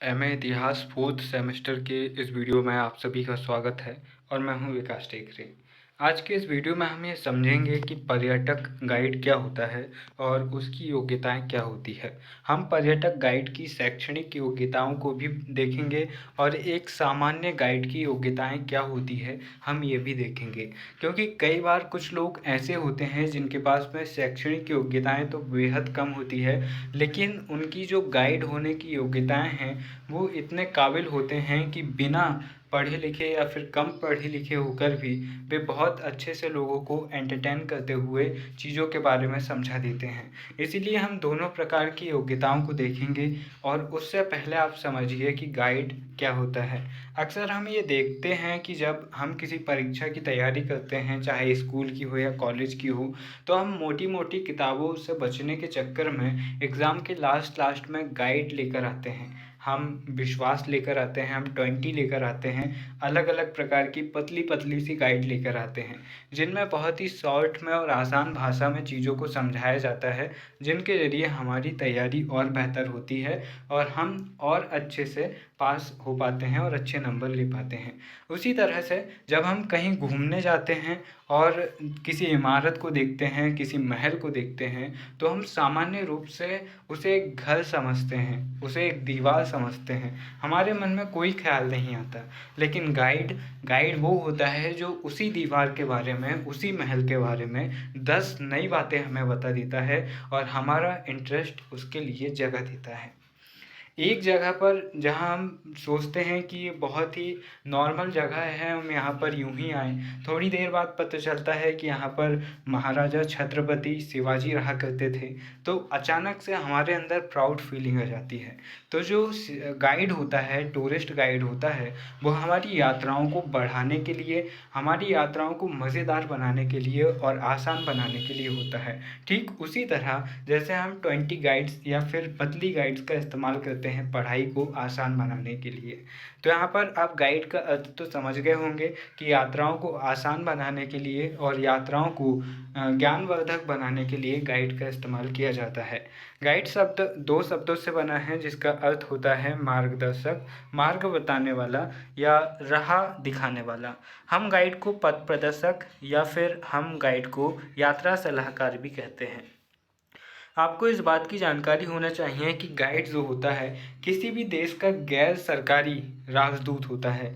MA इतिहास fourth semester के इस वीडियो में आप सभी का स्वागत है और मैं हूं विकास टेकरे। आज के इस वीडियो में हम ये समझेंगे कि पर्यटक गाइड क्या होता है और उसकी योग्यताएं क्या होती है। हम पर्यटक गाइड की शैक्षणिक योग्यताओं को भी देखेंगे और एक सामान्य गाइड की योग्यताएं क्या होती है हम ये भी देखेंगे, क्योंकि कई बार कुछ लोग ऐसे होते हैं जिनके पास में शैक्षणिक योग्यताएं तो बेहद कम होती है, लेकिन उनकी जो गाइड होने की योग्यताएं हैं वो इतने काबिल होते हैं कि बिना पढ़े लिखे या फिर कम पढ़े लिखे होकर भी वे बहुत अच्छे से लोगों को एंटरटेन करते हुए चीज़ों के बारे में समझा देते हैं। इसीलिए हम दोनों प्रकार की योग्यताओं को देखेंगे और उससे पहले आप समझिए कि गाइड क्या होता है। अक्सर हम ये देखते हैं कि जब हम किसी परीक्षा की तैयारी करते हैं, चाहे स्कूल की हो या कॉलेज की हो, तो हम मोटी मोटी किताबों से बचने के चक्कर में एग्ज़ाम के लास्ट में गाइड लेकर आते हैं। हम विश्वास लेकर आते हैं, हम 20 लेकर आते हैं, अलग अलग प्रकार की पतली पतली सी गाइड लेकर आते हैं जिनमें बहुत ही शॉर्ट में और आसान भाषा में चीज़ों को समझाया जाता है, जिनके ज़रिए हमारी तैयारी और बेहतर होती है और हम और अच्छे से पास हो पाते हैं और अच्छे नंबर ले पाते हैं। उसी तरह से जब हम कहीं घूमने जाते हैं और किसी इमारत को देखते हैं, किसी महल को देखते हैं, तो हम सामान्य रूप से उसे एक घर समझते हैं, उसे एक दीवार समझते हैं, हमारे मन में कोई ख्याल नहीं आता। लेकिन गाइड वो होता है जो उसी दीवार के बारे में, उसी महल के बारे में 10 नई बातें हमें बता देता है और हमारा इंटरेस्ट उसके लिए जगह देता है। एक जगह पर जहाँ हम सोचते हैं कि ये बहुत ही नॉर्मल जगह है, हम यहाँ पर यूं ही आए, थोड़ी देर बाद पता चलता है कि यहाँ पर महाराजा छत्रपति शिवाजी रहा करते थे, तो अचानक से हमारे अंदर प्राउड फीलिंग आ जाती है। तो जो गाइड होता है, टूरिस्ट गाइड होता है, वो हमारी यात्राओं को बढ़ाने के लिए, हमारी यात्राओं को मज़ेदार बनाने के लिए और आसान बनाने के लिए होता है। ठीक उसी तरह जैसे हम 20 गाइड्स या फिर पतली गाइड्स का इस्तेमाल करते हैं पढ़ाई को आसान बनाने के लिए। तो यहाँ पर आप गाइड का अर्थ तो समझ गए होंगे कि यात्राओं को आसान बनाने के लिए और यात्राओं को ज्ञानवर्धक बनाने के लिए गाइड का इस्तेमाल किया जाता है। गाइड शब्द दो शब्दों से बना है जिसका अर्थ होता है मार्गदर्शक, मार्ग बताने वाला या राह दिखाने वाला। हम गाइड को पथ प्रदर्शक या फिर हम गाइड को यात्रा सलाहकार भी कहते हैं। आपको इस बात की जानकारी होना चाहिए कि गाइड जो होता है किसी भी देश का गैर सरकारी राजदूत होता है।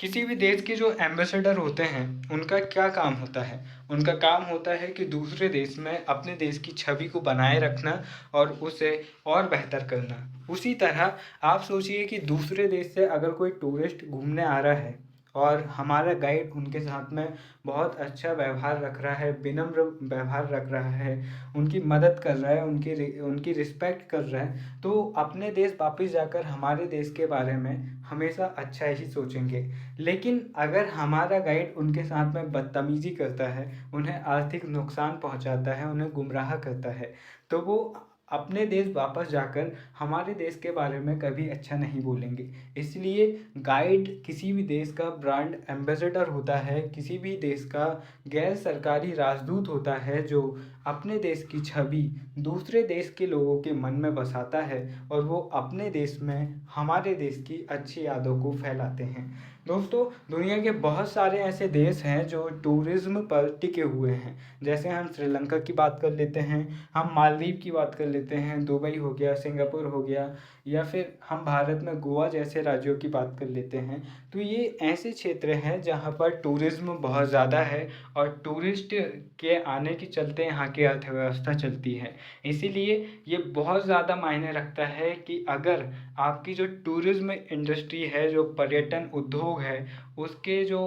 किसी भी देश के जो एम्बेसडर होते हैं उनका क्या काम होता है? उनका काम होता है कि दूसरे देश में अपने देश की छवि को बनाए रखना और उसे और बेहतर करना। उसी तरह आप सोचिए कि दूसरे देश से अगर कोई टूरिस्ट घूमने आ रहा है और हमारा गाइड उनके साथ में बहुत अच्छा व्यवहार रख रहा है, विनम्र व्यवहार रख रहा है, उनकी मदद कर रहा है, उनकी रिस्पेक्ट कर रहा है, तो अपने देश वापस जाकर हमारे देश के बारे में हमेशा अच्छा ही सोचेंगे। लेकिन अगर हमारा गाइड उनके साथ में बदतमीजी करता है, उन्हें आर्थिक नुकसान पहुंचाता है, उन्हें गुमराह करता है, तो वो अपने देश वापस जाकर हमारे देश के बारे में कभी अच्छा नहीं बोलेंगे। इसलिए गाइड किसी भी देश का ब्रांड एम्बेसडर होता है, किसी भी देश का गैर सरकारी राजदूत होता है जो अपने देश की छवि दूसरे देश के लोगों के मन में बसाता है और वो अपने देश में हमारे देश की अच्छी यादों को फैलाते हैं। दोस्तों, दुनिया के बहुत सारे ऐसे देश हैं जो टूरिज्म पर टिके हुए हैं। जैसे हम श्रीलंका की बात कर लेते हैं, हम मालदीव की बात कर लेते हैं, दुबई हो गया, सिंगापुर हो गया, या फिर हम भारत में गोवा जैसे राज्यों की बात कर लेते हैं। तो ये ऐसे क्षेत्र हैं जहाँ पर टूरिज्म बहुत ज़्यादा है और टूरिस्ट के आने के चलते यहाँ की अर्थव्यवस्था चलती है। इसीलिए ये बहुत ज़्यादा मायने रखता है कि अगर आपकी जो टूरिज्म इंडस्ट्री है, जो पर्यटन उद्योग है, उसके जो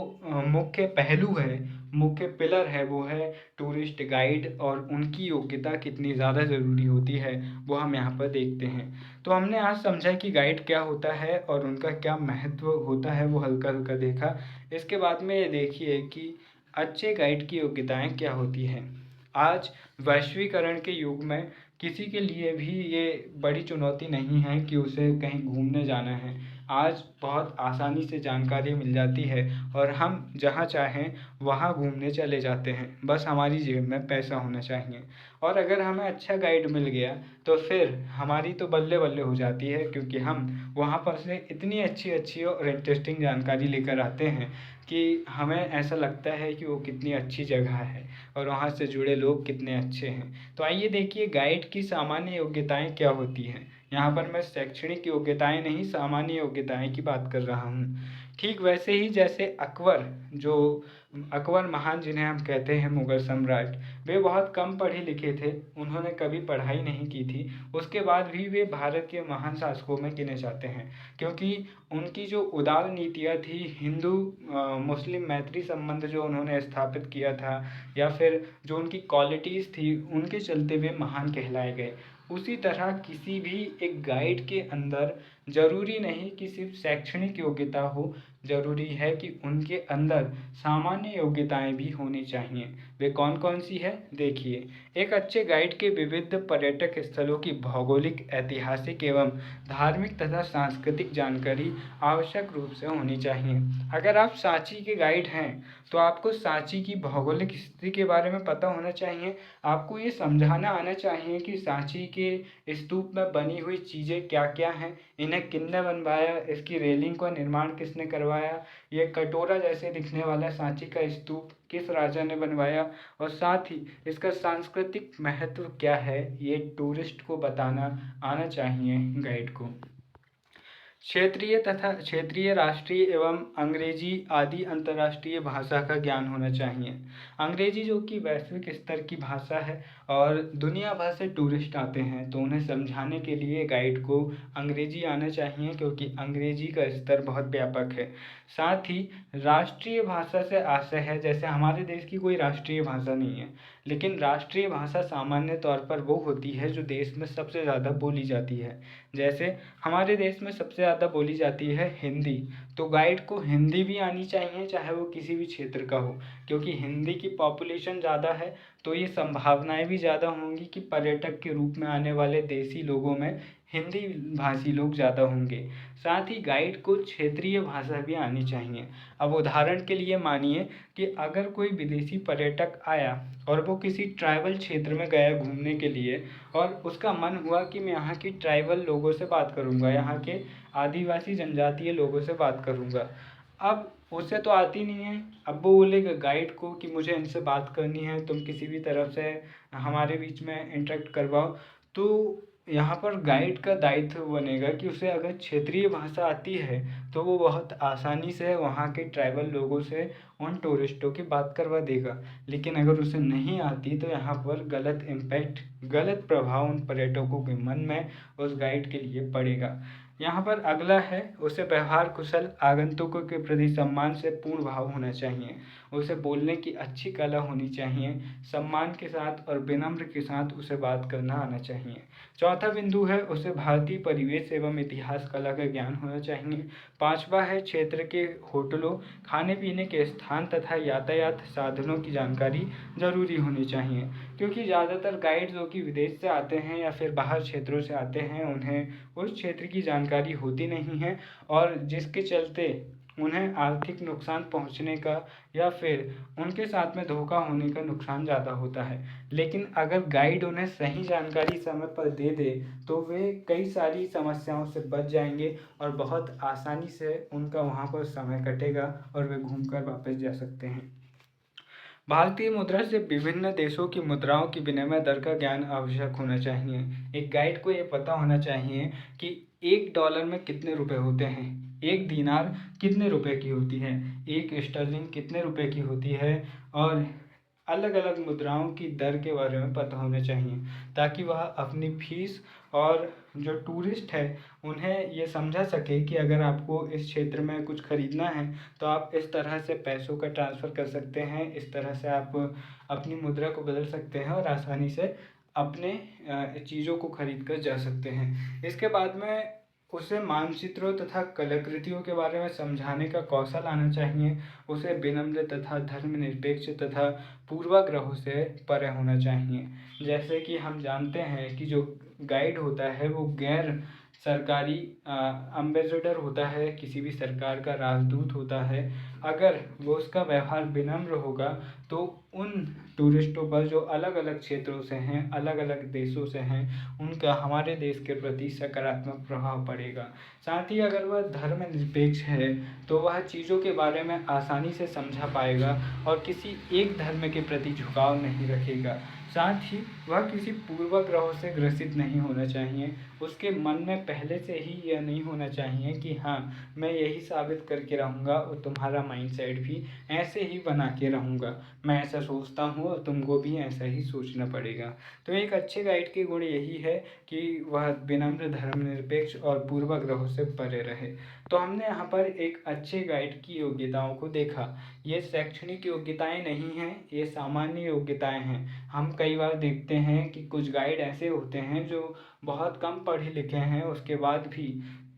मुख्य पहलू है, मुख्य पिलर है, वो है टूरिस्ट गाइड, और उनकी योग्यता कितनी ज़्यादा ज़रूरी होती है वो हम यहाँ पर देखते हैं। तो हमने आज समझा कि गाइड क्या होता है और उनका क्या महत्व होता है, वो हल्का हल्का देखा। इसके बाद में ये देखिए कि अच्छे गाइड की योग्यताएं क्या होती हैं। आज वैश्वीकरण के युग में किसी के लिए भी ये बड़ी चुनौती नहीं है कि उसे कहीं घूमने जाना है। आज बहुत आसानी से जानकारी मिल जाती है और हम जहाँ चाहें वहाँ घूमने चले जाते हैं, बस हमारी जेब में पैसा होना चाहिए। और अगर हमें अच्छा गाइड मिल गया तो फिर हमारी तो बल्ले बल्ले हो जाती है, क्योंकि हम वहाँ पर से इतनी अच्छी अच्छी और इंटरेस्टिंग जानकारी लेकर आते हैं कि हमें ऐसा लगता है कि वो कितनी अच्छी जगह है और वहाँ से जुड़े लोग कितने अच्छे हैं। तो आइए देखिए गाइड की सामान्य योग्यताएं क्या होती हैं। यहाँ पर मैं शैक्षणिक योग्यताएं नहीं, सामान्य योग्यताएं की बात कर रहा हूँ। ठीक वैसे ही जैसे अकबर महान, जिन्हें हम कहते हैं मुगल सम्राट, वे बहुत कम पढ़े लिखे थे, उन्होंने कभी पढ़ाई नहीं की थी, उसके बाद भी वे भारत के महान शासकों में गिने जाते हैं, क्योंकि उनकी जो उदार नीतियाँ थी, हिंदू मुस्लिम मैत्री संबंध जो उन्होंने स्थापित किया था, या फिर जो उनकी क्वालिटीज़ थी, उनके चलते वे महान कहलाए गए। उसी तरह किसी भी एक गाइड के अंदर ज़रूरी नहीं कि सिर्फ शैक्षणिक योग्यता हो, ज़रूरी है कि उनके अंदर सामान्य योग्यताएं भी होनी चाहिए। वे कौन कौन सी है देखिए। एक अच्छे गाइड के विविध पर्यटक स्थलों की भौगोलिक, ऐतिहासिक एवं धार्मिक तथा सांस्कृतिक जानकारी आवश्यक रूप से होनी चाहिए। अगर आप सांची के गाइड हैं तो आपको सांची की भौगोलिक स्थिति के बारे में पता होना चाहिए। आपको ये समझाना आना चाहिए कि सांची के स्तूप में बनी हुई चीज़ें क्या क्या हैं, इन्हें किसने बनवाया, इसकी रेलिंग का निर्माण किसने करवाया, ये कटोरा जैसे दिखने वाला सांची का स्तूप किस राजा ने बनवाया, और साथ ही इसका सांस्कृतिक महत्व क्या है, ये टूरिस्ट को बताना आना चाहिए गाइड को। क्षेत्रीय, राष्ट्रीय एवं अंग्रेजी आदि अंतर्राष्ट्रीय भाषा का ज्ञान होना चाहिए। अंग्रेजी जो कि वैश्विक स्तर की भाषा है और दुनिया भर से टूरिस्ट आते हैं, तो उन्हें समझाने के लिए गाइड को अंग्रेजी आना चाहिए, क्योंकि अंग्रेजी का स्तर बहुत व्यापक है। साथ ही राष्ट्रीय भाषा से आशय है, जैसे हमारे देश की कोई राष्ट्रीय भाषा नहीं है, लेकिन राष्ट्रीय भाषा सामान्य तौर पर वो होती है जो देश में सबसे ज़्यादा बोली जाती है। जैसे हमारे देश में सबसे ज़्यादा बोली जाती है हिंदी, तो गाइड को हिंदी भी आनी चाहिए, चाहे वो किसी भी क्षेत्र का हो, क्योंकि हिंदी की पॉपुलेशन ज़्यादा है, तो ये संभावनाएं भी ज़्यादा होंगी कि पर्यटक के रूप में आने वाले देसी लोगों में हिंदी भाषी लोग ज़्यादा होंगे। साथ ही गाइड को क्षेत्रीय भाषा भी आनी चाहिए। अब उदाहरण के लिए मानिए कि अगर कोई विदेशी पर्यटक आया और वो किसी ट्राइबल क्षेत्र में गया घूमने के लिए, और उसका मन हुआ कि मैं यहाँ की ट्राइबल लोगों से बात करूँगा, यहाँ के आदिवासी जनजातीय लोगों से बात करूँगा। अब उसे तो आती नहीं है, अब वो बोलेगा गाइड को कि मुझे इनसे बात करनी है, तुम किसी भी तरफ से हमारे बीच में इंटरेक्ट करवाओ। तो यहाँ पर गाइड का दायित्व बनेगा कि उसे अगर क्षेत्रीय भाषा आती है तो वो बहुत आसानी से वहाँ के ट्राइबल लोगों से उन टूरिस्टों की बात करवा देगा। लेकिन अगर उसे नहीं आती तो यहाँ पर गलत इम्पैक्ट, गलत प्रभाव उन पर्यटकों के मन में उस गाइड के लिए पड़ेगा। यहाँ पर अगला है, उसे व्यवहार कुशल, आगंतुकों के प्रति सम्मान से पूर्ण भाव होना चाहिए। उसे बोलने की अच्छी कला होनी चाहिए, सम्मान के साथ और विनम्र के साथ उसे बात करना आना चाहिए। चौथा बिंदु है, उसे भारतीय परिवेश एवं इतिहास कला का ज्ञान होना चाहिए। पांचवा है, क्षेत्र के होटलों, खाने पीने के स्थान तथा यातायात साधनों की जानकारी जरूरी होनी चाहिए, क्योंकि ज़्यादातर गाइड जो कि विदेश से आते हैं या फिर बाहर क्षेत्रों से आते हैं, उन्हें उस क्षेत्र की जानकारी होती नहीं है, और जिसके चलते उन्हें आर्थिक नुकसान पहुंचने का या फिर उनके साथ में धोखा होने का नुकसान ज़्यादा होता है। लेकिन अगर गाइड उन्हें सही जानकारी समय पर दे दे तो वे कई सारी समस्याओं से बच जाएंगे और बहुत आसानी से उनका वहाँ पर समय कटेगा और वे घूमकर वापस जा सकते हैं। भारतीय मुद्रा से विभिन्न देशों की मुद्राओं की विनिमय दर का ज्ञान आवश्यक होना चाहिए। एक गाइड को ये पता होना चाहिए कि $1 में कितने रुपए होते हैं, एक दिनार कितने रुपए की होती है, एक स्टर्लिंग कितने रुपए की होती है, और अलग अलग मुद्राओं की दर के बारे में पता होना चाहिए, ताकि वह अपनी फीस और जो टूरिस्ट है उन्हें ये समझा सके कि अगर आपको इस क्षेत्र में कुछ खरीदना है तो आप इस तरह से पैसों का ट्रांसफ़र कर सकते हैं, इस तरह से आप अपनी मुद्रा को बदल सकते हैं और आसानी से अपने चीज़ों को खरीद कर जा सकते हैं। इसके बाद में उसे मानचित्रों तथा कलाकृतियों के बारे में समझाने का कौशल आना चाहिए। उसे विनम्र तथा धर्मनिरपेक्ष तथा पूर्वाग्रहों से परे होना चाहिए। जैसे कि हम जानते हैं कि जो गाइड होता है वो गैर सरकारी एम्बेसडर होता है, किसी भी सरकार का राजदूत होता है, अगर वो उसका व्यवहार विनम्र होगा तो उन टूरिस्टों पर जो अलग अलग क्षेत्रों से हैं, अलग अलग देशों से हैं, उनका हमारे देश के प्रति सकारात्मक प्रभाव पड़ेगा। साथ ही अगर वह धर्मनिरपेक्ष है तो वह चीज़ों के बारे में आसानी से समझा पाएगा और किसी एक धर्म के प्रति झुकाव नहीं रखेगा। साथ ही वह किसी पूर्वाग्रहों से ग्रसित नहीं होना चाहिए। उसके मन में पहले से ही यह नहीं होना चाहिए कि हाँ, मैं यही साबित करके रहूँगा और तुम्हारा माइंडसेट भी ऐसे ही बना के रहूँगा। मैं ऐसा सोचता हूँ और तुमको भी ऐसा ही सोचना पड़ेगा। तो एक अच्छे गाइड के गुण यही है कि वह विनम्र, धर्मनिरपेक्ष और पूर्वाग्रहों से परे रहे। तो हमने यहाँ पर एक अच्छे गाइड की योग्यताओं को देखा। ये शैक्षणिक योग्यताएं नहीं हैं, ये सामान्य योग्यताएं हैं। हम कई बार देखते हैं कि कुछ गाइड ऐसे होते हैं जो बहुत कम पढ़े लिखे हैं, उसके बाद भी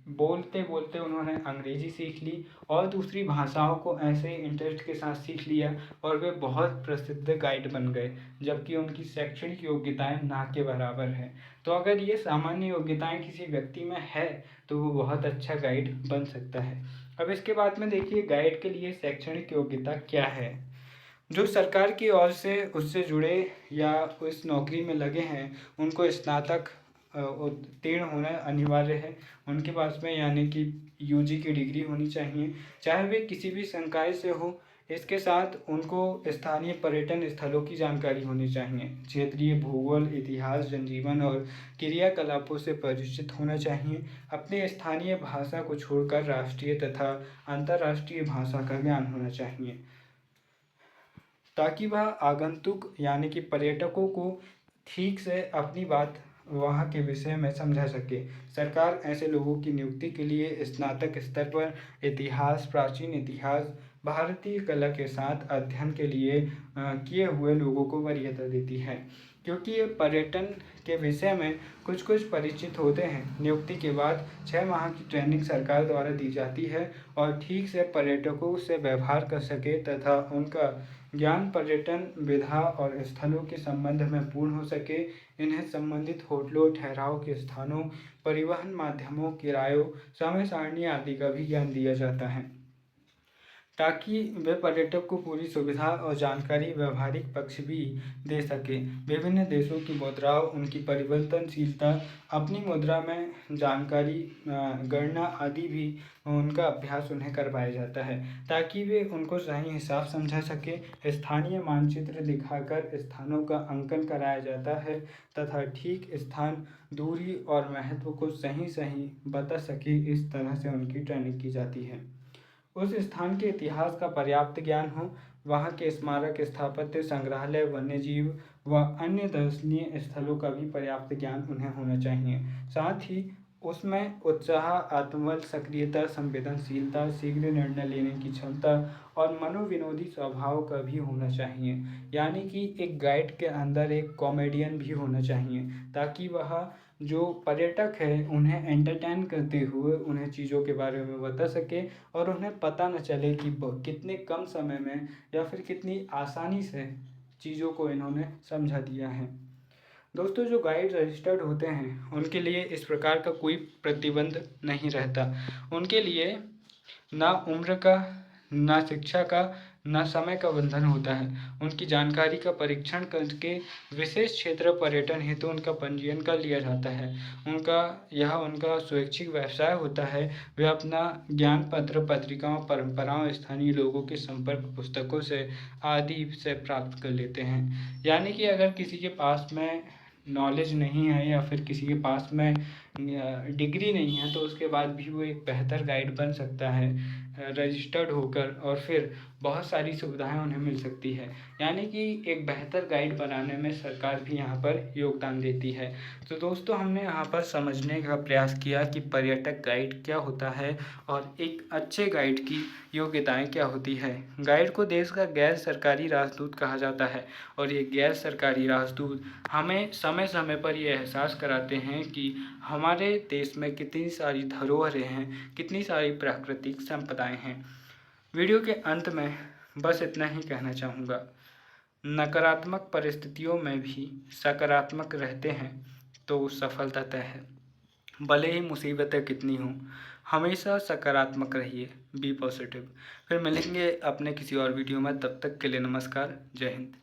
बोलते बोलते उन्होंने अंग्रेजी सीख ली और दूसरी भाषाओं को ऐसे इंटरेस्ट के साथ सीख लिया और वे बहुत प्रसिद्ध गाइड बन गए, जबकि उनकी शैक्षणिक योग्यताएं ना के बराबर है। तो अगर ये सामान्य योग्यताएं किसी व्यक्ति में है तो वो बहुत अच्छा गाइड बन सकता है। अब इसके बाद में देखिए, गाइड के लिए शैक्षणिक योग्यता क्या है। जो सरकार की ओर से उससे जुड़े या उस नौकरी में लगे हैं, उनको स्नातक उत्तीर्ण होना अनिवार्य है। उनके पास में यानी कि यूजी की डिग्री होनी चाहिए, चाहे वे किसी भी संकाय से हो। इसके साथ उनको स्थानीय पर्यटन स्थलों की जानकारी होनी चाहिए, क्षेत्रीय भूगोल, इतिहास, जनजीवन और क्रियाकलापों से परिचित होना चाहिए। अपनी स्थानीय भाषा को छोड़कर राष्ट्रीय तथा अंतर्राष्ट्रीय भाषा का ज्ञान होना चाहिए, ताकि वह आगंतुक यानी कि पर्यटकों को ठीक से अपनी बात वहाँ के विषय में समझा सके। सरकार ऐसे लोगों की नियुक्ति के लिए स्नातक स्तर पर इतिहास, प्राचीन इतिहास, भारतीय कला के साथ अध्ययन के लिए किए हुए लोगों को वरीयता देती है, क्योंकि ये पर्यटन के विषय में कुछ कुछ परिचित होते हैं। नियुक्ति के बाद 6 माह की ट्रेनिंग सरकार द्वारा दी जाती है और ठीक से पर्यटकों से व्यवहार कर सके तथा उनका ज्ञान पर्यटन विधा और स्थलों के संबंध में पूर्ण हो सके। इन्हें संबंधित होटलों, ठहराव के स्थानों, परिवहन माध्यमों, किरायों, समय सारणी आदि का भी ज्ञान दिया जाता है, ताकि वे पर्यटक को पूरी सुविधा और जानकारी व्यावहारिक पक्ष भी दे सके। विभिन्न देशों की मुद्राओं, उनकी परिवर्तनशीलता, अपनी मुद्रा में जानकारी, गणना आदि भी उनका अभ्यास उन्हें करवाया जाता है, ताकि वे उनको सही हिसाब समझा सके। स्थानीय मानचित्र दिखाकर स्थानों का अंकन कराया जाता है तथा ठीक स्थान, दूरी और महत्व को सही सही बता सके, इस तरह से उनकी ट्रेनिंग की जाती है। उस स्थान के इतिहास का पर्याप्त ज्ञान हो, वहाँ के स्मारक, स्थापत्य, संग्रहालय, वन्यजीव व अन्य दर्शनीय स्थलों का भी पर्याप्त ज्ञान उन्हें होना चाहिए। साथ ही उसमें उत्साह, आत्मबल, सक्रियता, संवेदनशीलता, शीघ्र निर्णय लेने की क्षमता और मनोविनोदी स्वभाव का भी होना चाहिए। यानी कि एक गाइड के अंदर एक कॉमेडियन भी होना चाहिए, ताकि वह जो पर्यटक है उन्हें एंटरटेन करते हुए उन्हें चीज़ों के बारे में बता सके और उन्हें पता न चले कि कितने कम समय में या फिर कितनी आसानी से चीज़ों को इन्होंने समझा दिया है। दोस्तों, जो गाइड रजिस्टर्ड होते हैं उनके लिए इस प्रकार का कोई प्रतिबंध नहीं रहता। उनके लिए ना उम्र का, ना शिक्षा का, ना समय का बंधन होता है। उनकी जानकारी का परीक्षण करके विशेष क्षेत्र पर्यटन हेतु उनका पंजीयन कर लिया जाता है। उनका स्वैच्छिक व्यवसाय होता है। वे अपना ज्ञान पत्र, पत्रिकाओं, परंपराओं, स्थानीय लोगों के संपर्क पुस्तकों से आदि से प्राप्त कर लेते हैं। यानी कि अगर किसी के पास में नॉलेज नहीं है या फिर किसी के पास में डिग्री नहीं है, तो उसके बाद भी वो एक बेहतर गाइड बन सकता है रजिस्टर्ड होकर, और फिर बहुत सारी सुविधाएं उन्हें मिल सकती है। यानी कि एक बेहतर गाइड बनाने में सरकार भी यहाँ पर योगदान देती है। तो दोस्तों, हमने यहाँ पर समझने का प्रयास किया कि पर्यटक गाइड क्या होता है और एक अच्छे गाइड की योग्यताएं क्या होती है। गाइड को देश का गैर सरकारी राजदूत कहा जाता है और ये गैर सरकारी राजदूत हमें समय समय पर ये एहसास कराते हैं कि हमारे देश में कितनी सारी धरोहरें हैं, कितनी सारी प्राकृतिक संपदाएं हैं। वीडियो के अंत में बस इतना ही कहना चाहूँगा, नकारात्मक परिस्थितियों में भी सकारात्मक रहते हैं तो सफलता तय है। भले ही मुसीबतें कितनी हों, हमेशा सकारात्मक रहिए, बी पॉजिटिव। फिर मिलेंगे अपने किसी और वीडियो में, तब तक के लिए नमस्कार, जय हिंद।